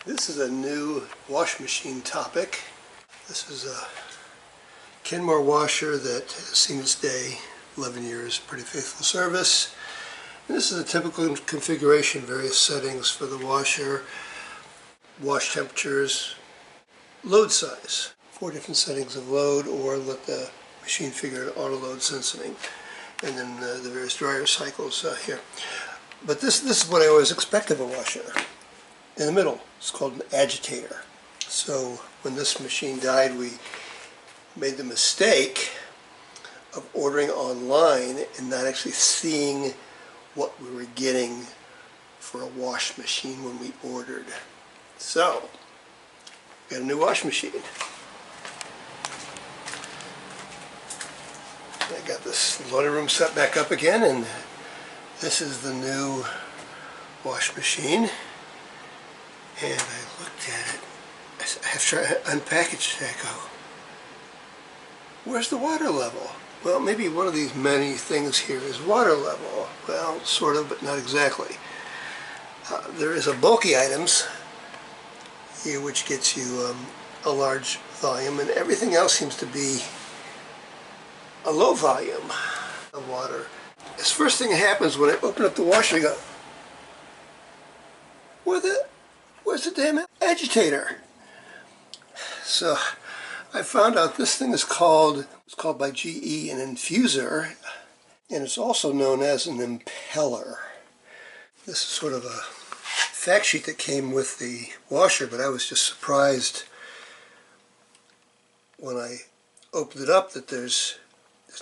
This is a new wash machine topic. This is a Kenmore washer that has seen its day, 11 years, pretty faithful service. And this is a typical configuration, various settings for the washer, wash temperatures, load size, 4 different settings of load, or let the machine figure out auto load sensitive, and then the various dryer cycles here. But this is what I always expect of a washer. In the middle, it's called an agitator. So when this machine died, we made the mistake of ordering online and not actually seeing what we were getting for a wash machine when we ordered. So, got a new wash machine. I got this laundry room set back up again, and this is the new wash machine. And I looked at it. I have to try to unpackage it. I go, where's the water level? Well, maybe one of these many things here is water level. Well, sort of, but not exactly. There is a bulky items here, which gets you a large volume, and everything else seems to be a low volume of water. This first thing that happens when I open up the washer, I go, where's the damn agitator? So I found out this thing is called by GE an Infusor, and it's also known as an Impeller. This is sort of a fact sheet that came with the washer, but I was just surprised when I opened it up that there's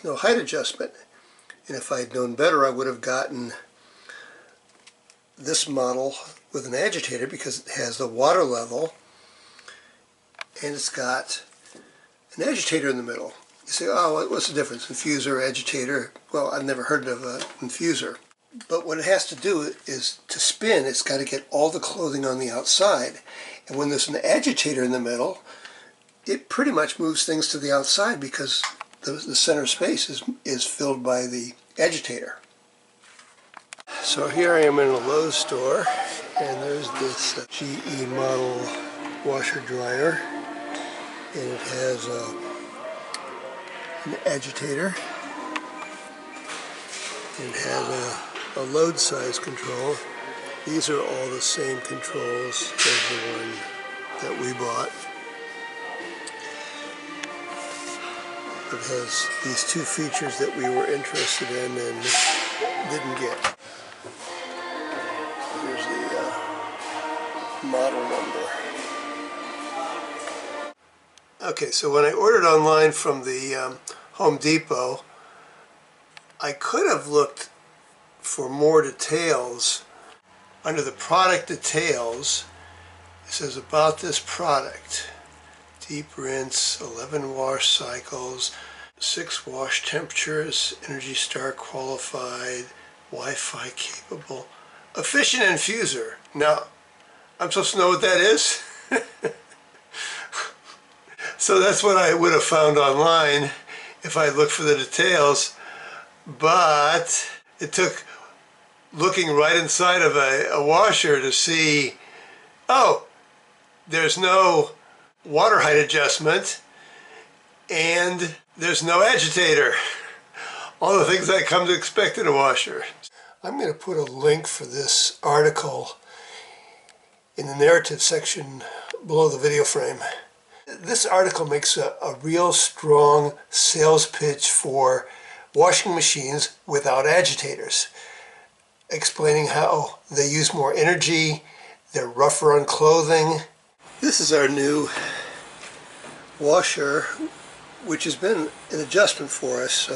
no height adjustment. And if I had known better, I would have gotten this model with an agitator, because it has the water level and it's got an agitator in the middle. You say, oh, what's the difference? Infusor, agitator? Well, I've never heard of an infusor. But what it has to do is to spin, it's got to get all the clothing on the outside. And when there's an agitator in the middle, it pretty much moves things to the outside, because the center space is filled by the agitator. So here I am in a Lowe's store, and there's this GE model washer dryer, and it has an agitator. It has a load size control. These are all the same controls as the one that we bought. It has these two features that we were interested in and didn't get. Here's the model number. Okay, so when I ordered online from the Home Depot, I could have looked for more details. Under the product details, it says about this product: deep rinse, 11 wash cycles, 6 wash temperatures, Energy Star qualified, Wi-Fi capable, efficient infusor. Now, I'm supposed to know what that is? So that's what I would have found online if I looked for the details, but it took looking right inside of a washer to see, oh, there's no water height adjustment and there's no agitator. All the things I come to expect in a washer. I'm going to put a link for this article in the narrative section below the video frame. This article makes a real strong sales pitch for washing machines without agitators, explaining how they use more energy, they're rougher on clothing. This is our new washer, which has been an adjustment for us.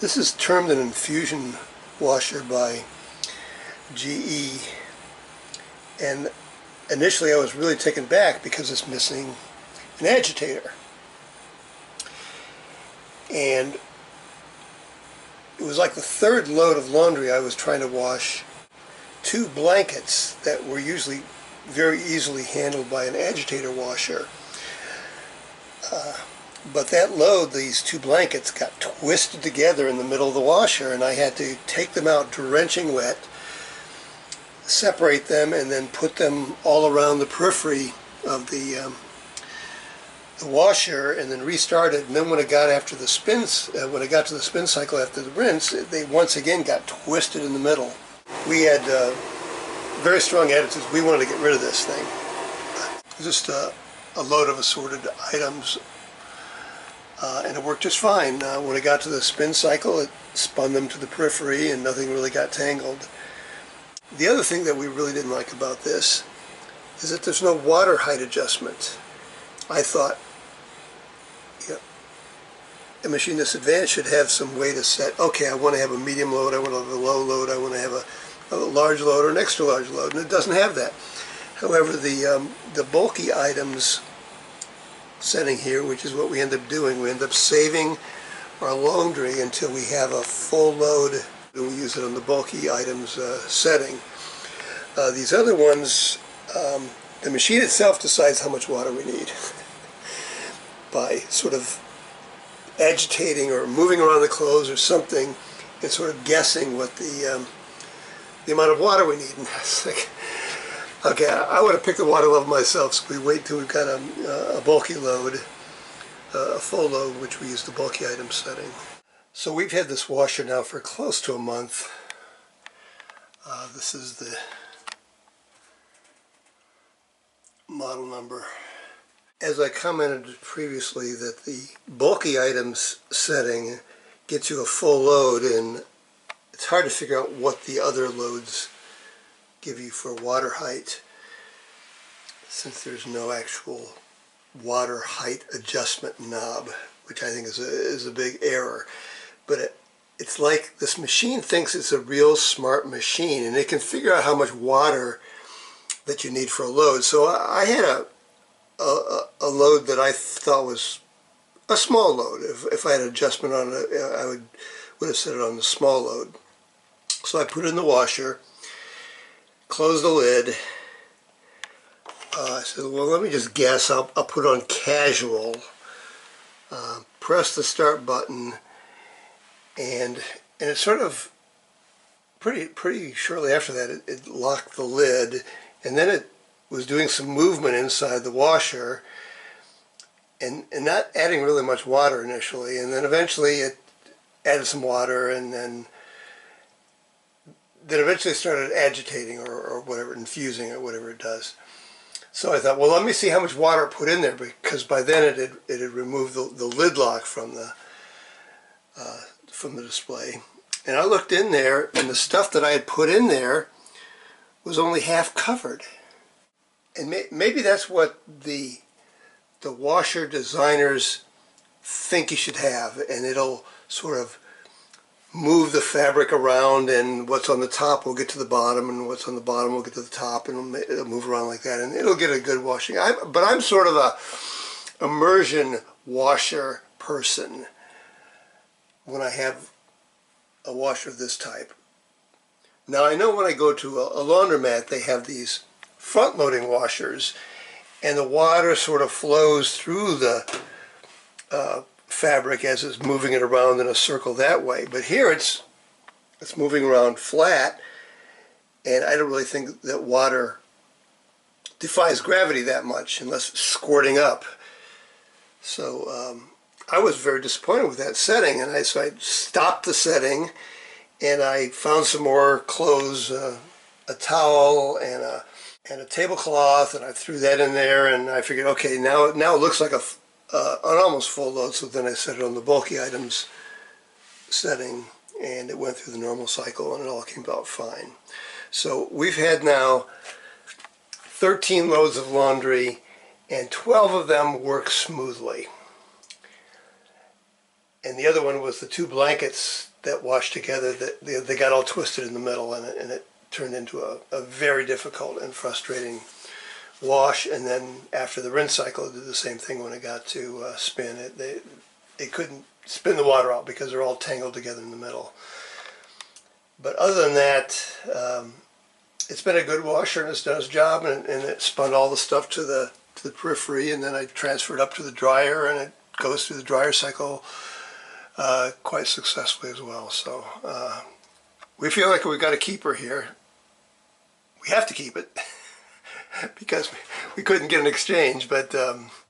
This is termed an infusion washer by GE, and initially I was really taken back because it's missing an agitator. And it was like the third load of laundry I was trying to wash 2 blankets that were usually very easily handled by an agitator washer. But that load, these 2 blankets, got twisted together in the middle of the washer, and I had to take them out drenching wet, separate them and then put them all around the periphery of the washer, and then restart it. And then when it got after the spins, when it got to the spin cycle after the rinse, they once again got twisted in the middle. We had very strong attitudes. We wanted to get rid of this thing. It was just a load of assorted items, and it worked just fine. When it got to the spin cycle, it spun them to the periphery and nothing really got tangled. The other thing that we really didn't like about this is that there's no water height adjustment. I thought, a machine this advanced should have some way to set, okay, I want to have a medium load, I want to have a low load, I want to have a large load or an extra large load, and it doesn't have that. However, the bulky items setting here, which is what we end up doing, we end up saving our laundry until we have a full load, and we use it on the bulky items setting. These other ones, the machine itself decides how much water we need by sort of agitating or moving around the clothes or something, and sort of guessing what the amount of water we need. And it's like, okay, I would have picked the water level myself, so we wait till we've got a bulky load, a full load, which we use the bulky item setting. So we've had this washer now for close to a month. This is the model number. As I commented previously, that the bulky items setting gets you a full load, and it's hard to figure out what the other loads give you for water height, since there's no actual water height adjustment knob, which I think is a big error. But it's like this machine thinks it's a real smart machine, and it can figure out how much water that you need for a load. So I had a load that I thought was a small load. If I had an adjustment on it, I would have set it on the small load. So I put it in the washer, closed the lid. I said, well, let me just guess. I'll put it on casual. Press the start button, and it sort of pretty shortly after that it locked the lid, and then it was doing some movement inside the washer, and not adding really much water initially, and then eventually it added some water, and then eventually started agitating or whatever, infusing or whatever it does. So I thought, well, let me see how much water it put in there, because by then it had removed the lid lock from the display. And I looked in there, and the stuff that I had put in there was only half covered. And maybe that's what the washer designers think you should have, and it'll sort of move the fabric around, and what's on the top will get to the bottom, and what's on the bottom will get to the top, and it'll move around like that, and it'll get a good washing. But I'm sort of a immersion washer person when I have a washer of this type. Now I know when I go to a laundromat, they have these front-loading washers, and the water sort of flows through the fabric as it's moving it around in a circle that way. But here it's moving around flat, and I don't really think that water defies gravity that much unless it's squirting up. So I was very disappointed with that setting, and so I stopped the setting, and I found some more clothes, a towel and a tablecloth, and I threw that in there, and I figured, okay, now it looks like an almost full load. So then I set it on the bulky items setting, and it went through the normal cycle, and it all came out fine. So we've had now 13 loads of laundry, and 12 of them work smoothly. And the other one was the 2 blankets that washed together, that they got all twisted in the middle, and it turned into a very difficult and frustrating wash. And then after the rinse cycle, it did the same thing when it got to spin. It couldn't spin the water out because they're all tangled together in the middle. But other than that, it's been a good washer, and it's done its job, and it spun all the stuff to the periphery, and then I transferred up to the dryer, and it goes through the dryer cycle quite successfully as well. So we feel like we've got a keeper here. We have to keep it because we couldn't get an exchange, but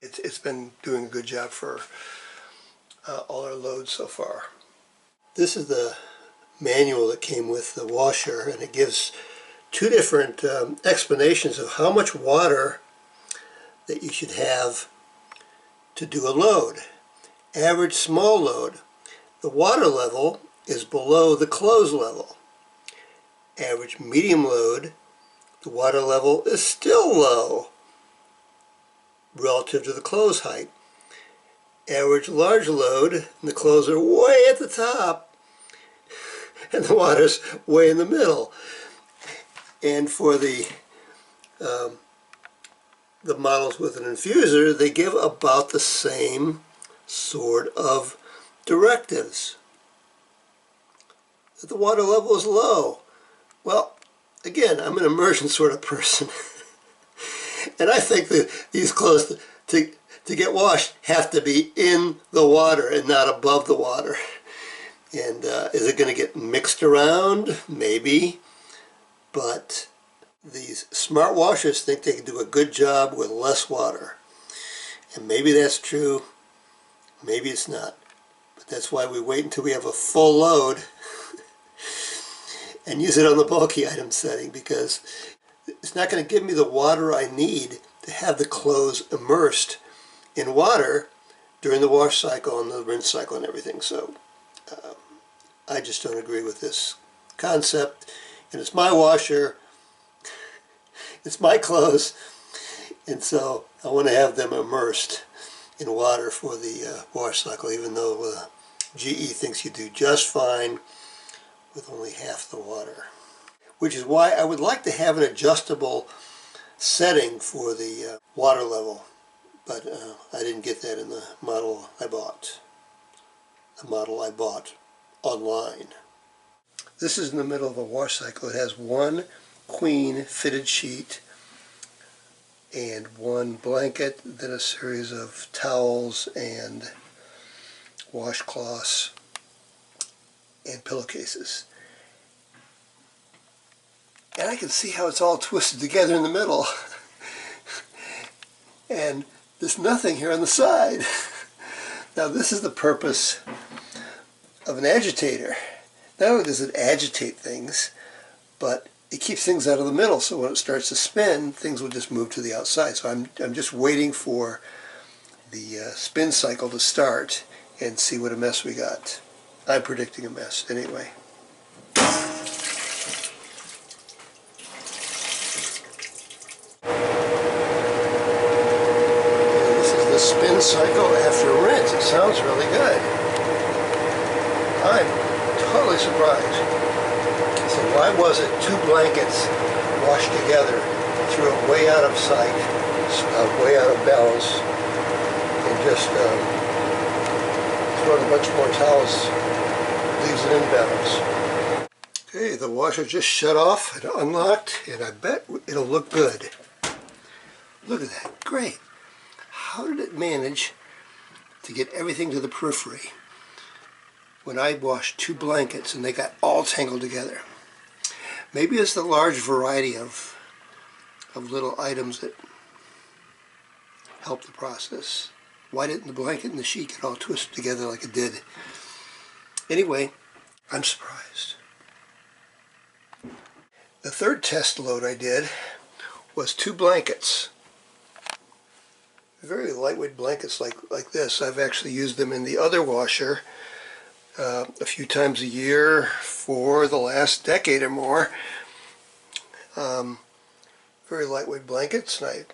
it's been doing a good job for all our loads so far. This is the manual that came with the washer, and it gives two different explanations of how much water that you should have to do a load. Average small load, the water level is below the close level. Average medium load, the water level is still low relative to the close height. Average large load, and the clothes are way at the top, and the water's way in the middle. And for the models with an infusor, they give about the same sort of directives. That the water level is low. Well, again, I'm an immersion sort of person. And I think that these clothes to get washed have to be in the water and not above the water. And is it going to get mixed around? Maybe. But these smart washers think they can do a good job with less water. And maybe that's true, maybe it's not. But that's why we wait until we have a full load and use it on the bulky item setting, because it's not going to give me the water I need to have the clothes immersed in water during the wash cycle and the rinse cycle and everything. So I just don't agree with this concept. And it's my washer, it's my clothes, and so I want to have them immersed in water for the wash cycle, even though GE thinks you do just fine with only half the water. Which is why I would like to have an adjustable setting for the water level, but I didn't get that in the model I bought. The model I bought online. This is in the middle of a wash cycle. It has one queen fitted sheet and one blanket, then a series of towels and washcloths and pillowcases. And I can see how it's all twisted together in the middle. And there's nothing here on the side. Now this is the purpose of an agitator. Not only does it agitate things, but it keeps things out of the middle, so when it starts to spin, things will just move to the outside. So I'm just waiting for the spin cycle to start and see what a mess we got. I'm predicting a mess anyway. This is the spin cycle after rinse. It sounds really good. I'm totally surprised. So why was it two blankets washed together, threw it way out of sight, way out of balance, and just throwing a bunch more towels leaves it in balance. Okay, the washer just shut off and unlocked, and I bet it'll look good. Look at that, great. How did it manage to get everything to the periphery when I washed two blankets and they got all tangled together? Maybe it's the large variety of little items that help the process. Why didn't the blanket and the sheet get all twisted together like it did? Anyway, I'm surprised. The third test load I did was two blankets. Very lightweight blankets like this. I've actually used them in the other washer a few times a year for the last decade or more. Very lightweight blankets, and I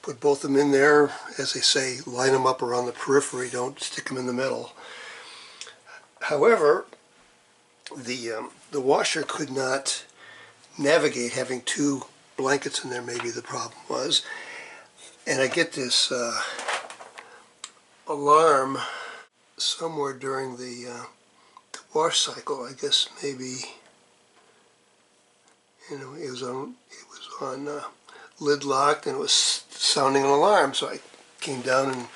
put both of them in there. As they say, line them up around the periphery, don't stick them in the middle. However, the washer could not navigate having two blankets in there. Maybe the problem was. And I get this alarm somewhere during the wash cycle. I guess maybe, you know, it was on lid locked, and it was sounding an alarm. So I came down and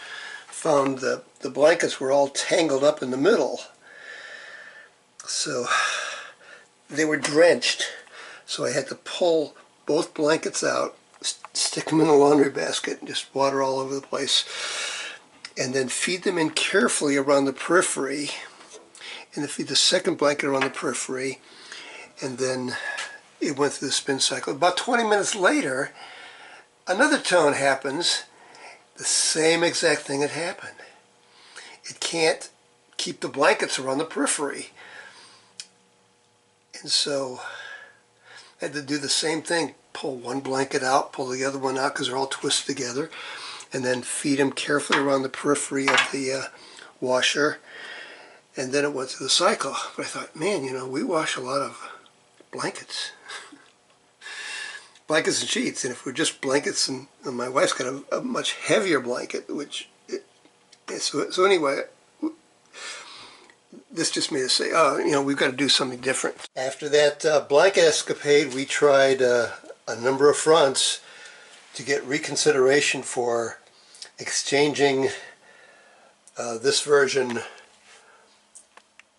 found that the blankets were all tangled up in the middle. So they were drenched. So I had to pull both blankets out, stick them in the laundry basket, and just water all over the place, and then feed them in carefully around the periphery, and then feed the second blanket around the periphery, and then it went through the spin cycle. About 20 minutes later, another tone happens. The same exact thing had happened. It can't keep the blankets around the periphery. And so I had to do the same thing. Pull one blanket out, pull the other one out because they're all twisted together, and then feed them carefully around the periphery of the washer. And then it went through the cycle. But I thought, man, you know, we wash a lot of blankets. Blankets and sheets. And if we're just blankets, and my wife's got a much heavier blanket, so anyway, this just made us say, oh, you know, we've got to do something different. After that blanket escapade, we tried a number of fronts to get reconsideration for exchanging this version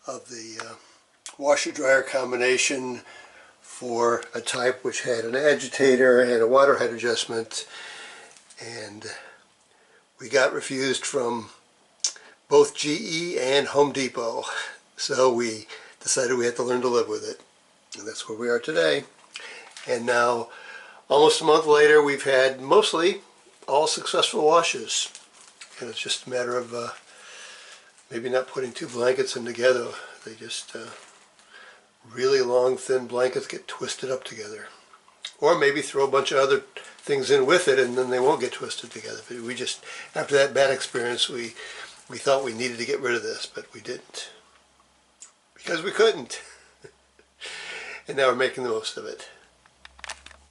of the washer-dryer combination for a type which had an agitator and a water height adjustment, and we got refused from both GE and Home Depot, so we decided we had to learn to live with it, and that's where we are today. And now, almost a month later, we've had mostly all successful washes, and it's just a matter of maybe not putting two blankets in together. They just really long, thin blankets get twisted up together, or maybe throw a bunch of other things in with it, and then they won't get twisted together. But we just, after that bad experience, we thought we needed to get rid of this, but we didn't, because we couldn't. And now we're making the most of it.